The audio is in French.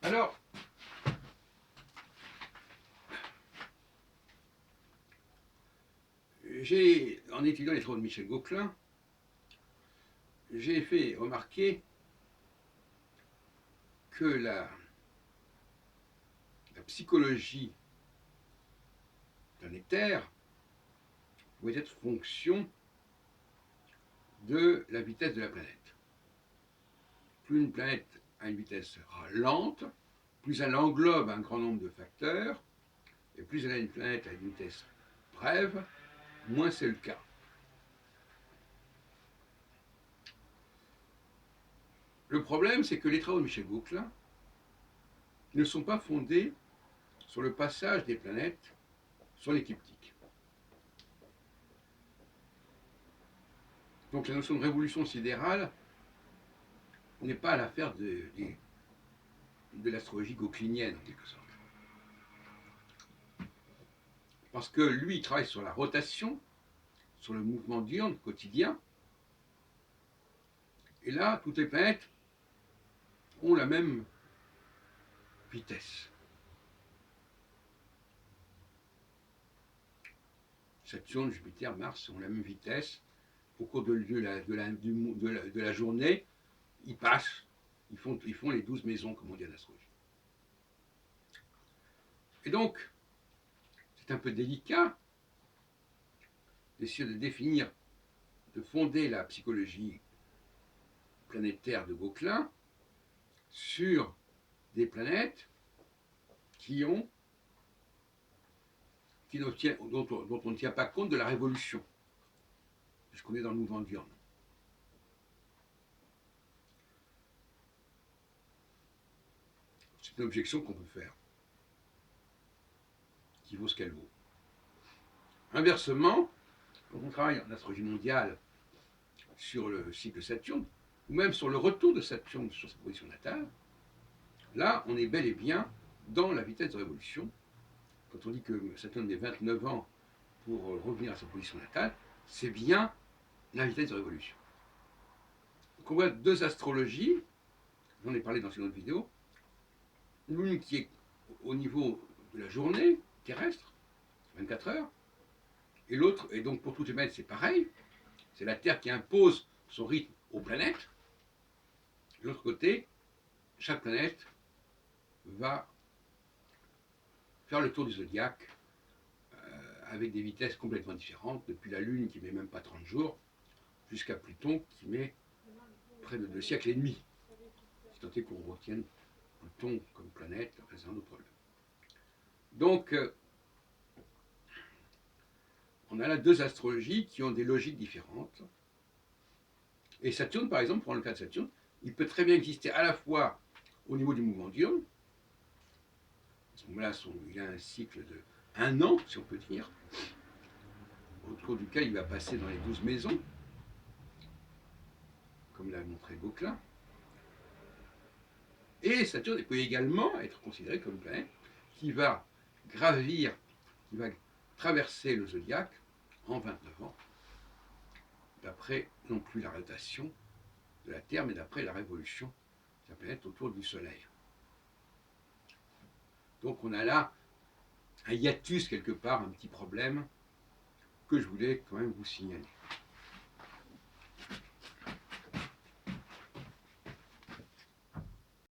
Alors, en étudiant les travaux de Michel Gauquelin, j'ai fait remarquer que la psychologie planétaire pouvait être fonction de la vitesse de la planète. Plus une planète a une vitesse lente, plus elle englobe un grand nombre de facteurs, et plus elle a une planète à une vitesse brève, moins c'est le cas. Le problème, c'est que les travaux de Michel Gauquelin ne sont pas fondés sur le passage des planètes sur l'écliptique. Donc la notion de révolution sidérale n'est pas l'affaire de l'astrologie gauquelinienne, en quelque sorte. Parce que lui, il travaille sur la rotation, sur le mouvement diurne quotidien, et là, toutes les planètes ont la même vitesse. Saturne, Jupiter, Mars ont la même vitesse. Au cours de la journée, ils passent, ils font les 12 maisons, comme on dit en astrologie. Et donc, c'est un peu délicat d'essayer de définir, de fonder la psychologie planétaire de Gauquelin sur des planètes dont on ne tient pas compte de la révolution, puisqu'on est dans le mouvement diurne. C'est une objection qu'on peut faire, qui vaut ce qu'elle vaut. Inversement, quand on travaille en astrologie mondiale sur le cycle Saturne, ou même sur le retour de Saturne sur sa position natale, là, on est bel et bien dans la vitesse de révolution. Quand on dit que Saturne met 29 ans pour revenir à sa position natale, c'est bien la vitesse de révolution. Donc on voit deux astrologies, j'en ai parlé dans une autre vidéo, l'une qui est au niveau de la journée terrestre, 24 heures, et l'autre, et donc pour toutes les planètes c'est pareil, c'est la Terre qui impose son rythme aux planètes. De l'autre côté, chaque planète va faire le tour du zodiaque avec des vitesses complètement différentes, depuis la Lune qui met même pas 30 jours, jusqu'à Pluton qui met près de 2 siècles et demi. Si tant est qu'on retienne Pluton comme planète, c'est un autre problème. Donc, on a là deux astrologies qui ont des logiques différentes. Et Saturne, par exemple, pour le cas de Saturne, il peut très bien exister à la fois au niveau du mouvement diurne. À ce moment-là, il a un cycle de 1 an, si on peut dire, au cours duquel il va passer dans les 12 maisons, comme l'a montré Gauquelin. Et Saturne peut également être considéré comme une planète qui va gravir, qui va traverser le zodiaque en 29 ans, d'après non plus la rotation de la Terre, mais d'après la révolution de la planète autour du Soleil. Donc on a là un hiatus quelque part, un petit problème que je voulais quand même vous signaler.